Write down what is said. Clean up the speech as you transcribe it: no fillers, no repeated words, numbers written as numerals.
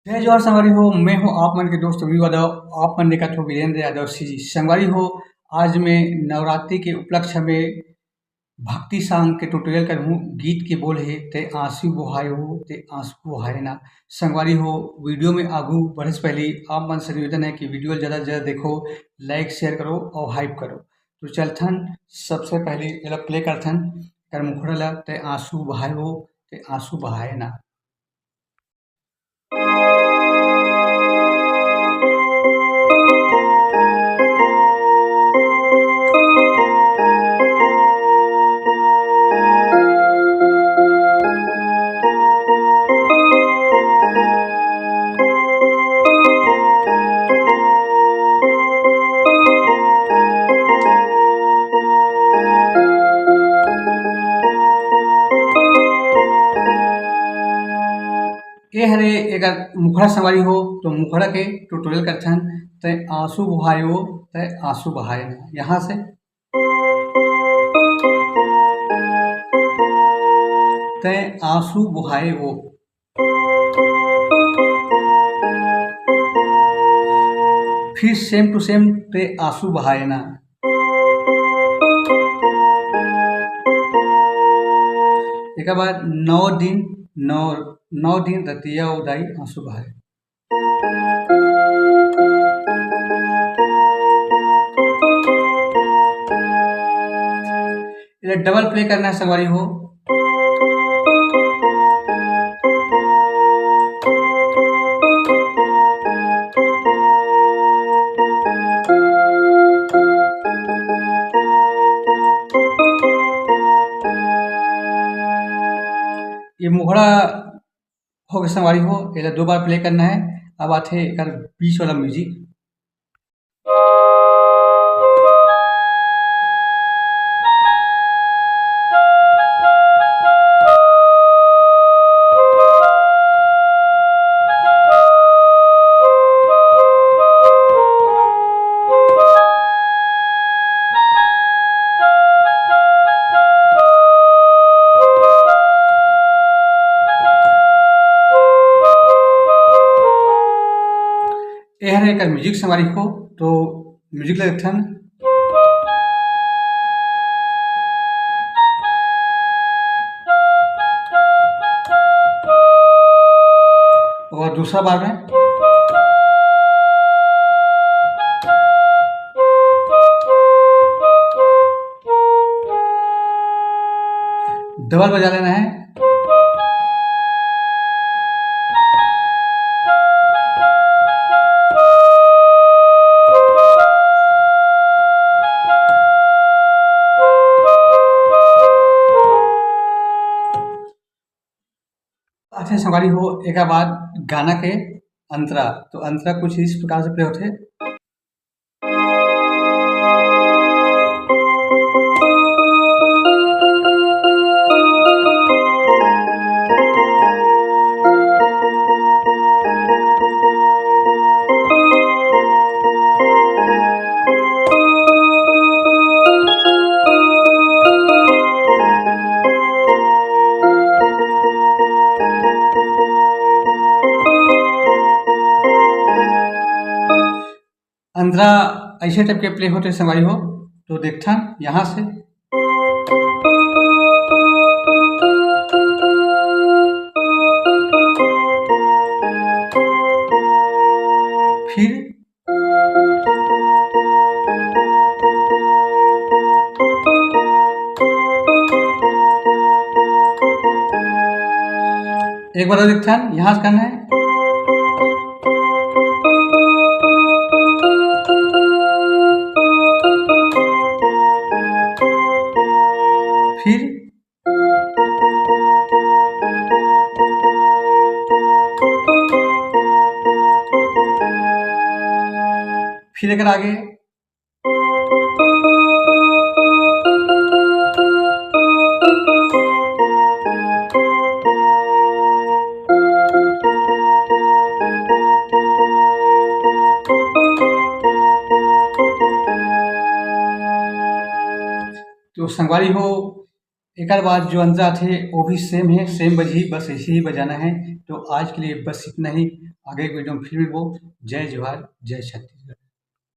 जय जवाहर संगवारी हो। मैं हूँ आप मन के दोस्त वी यादव। आप मन देखत हो वीरेंद्र यादव जी संगवारी हो। आज मैं नवरात्रि के उपलक्ष्य में भक्ति सांग के ट्यूटोरियल कर हूँ। गीत के बोल है ते आंसू बहाए हो ते आंसू बहाए ना। संगवारी हो, वीडियो में आगू बढ़े से पहले आप मन से निवेदन है कि वीडियो ज़्यादा से ज़्यादा देखो, लाइक शेयर करो और हाइप करो। तो चलथन सबसे पहले एला प्ले करथन कर मुखड़ा ला ते आंसू बहाए हो ते आंसू बहाए ना। ए हरे अगर मुखड़ा संगवारी हो तो मुखड़ा के ट्यूटोरियल करथन ते आंसू बहायो ते आंसू बहाए ना। यहाँ से ते आंसू बहाए हो, फिर सेम टू सेम ते आंसू बहाए ना। एक बाद 9 दिन रतिया उदाई आंसू बहाए। ये डबल प्ले करना है संगवारी हो। ये मुखड़ा हो गया संगवारी हो। एला 2 बार प्ले करना है। अब आथे एकर बीच वाला म्यूजिक। ए हरे एकर म्यूजिक संगवारी हो। तो म्यूजिक ले देखथन। और दूसरा बार में डबल बजा लेना है। अच्छा संगवारी हो, एकर बाद गाना के अंतरा। तो अंतरा कुछ इस प्रकार से प्ले होथे। अंतरा ऐसे टाइप के प्ले होते संगवारी हो। तो देखथन यहाँ से फिर एक बार और देखथन यहाँ से करना है। फिर अगर आगे तो संगवारी हो एकर बाद जो अंतरा थे वो भी सेम है, सेम बजी, बस ऐसे ही बजाना है। तो आज के लिए बस इतना ही। आगे की वीडियो में फिर मिलबो। जय जवाहर, जय छत्तीसगढ़।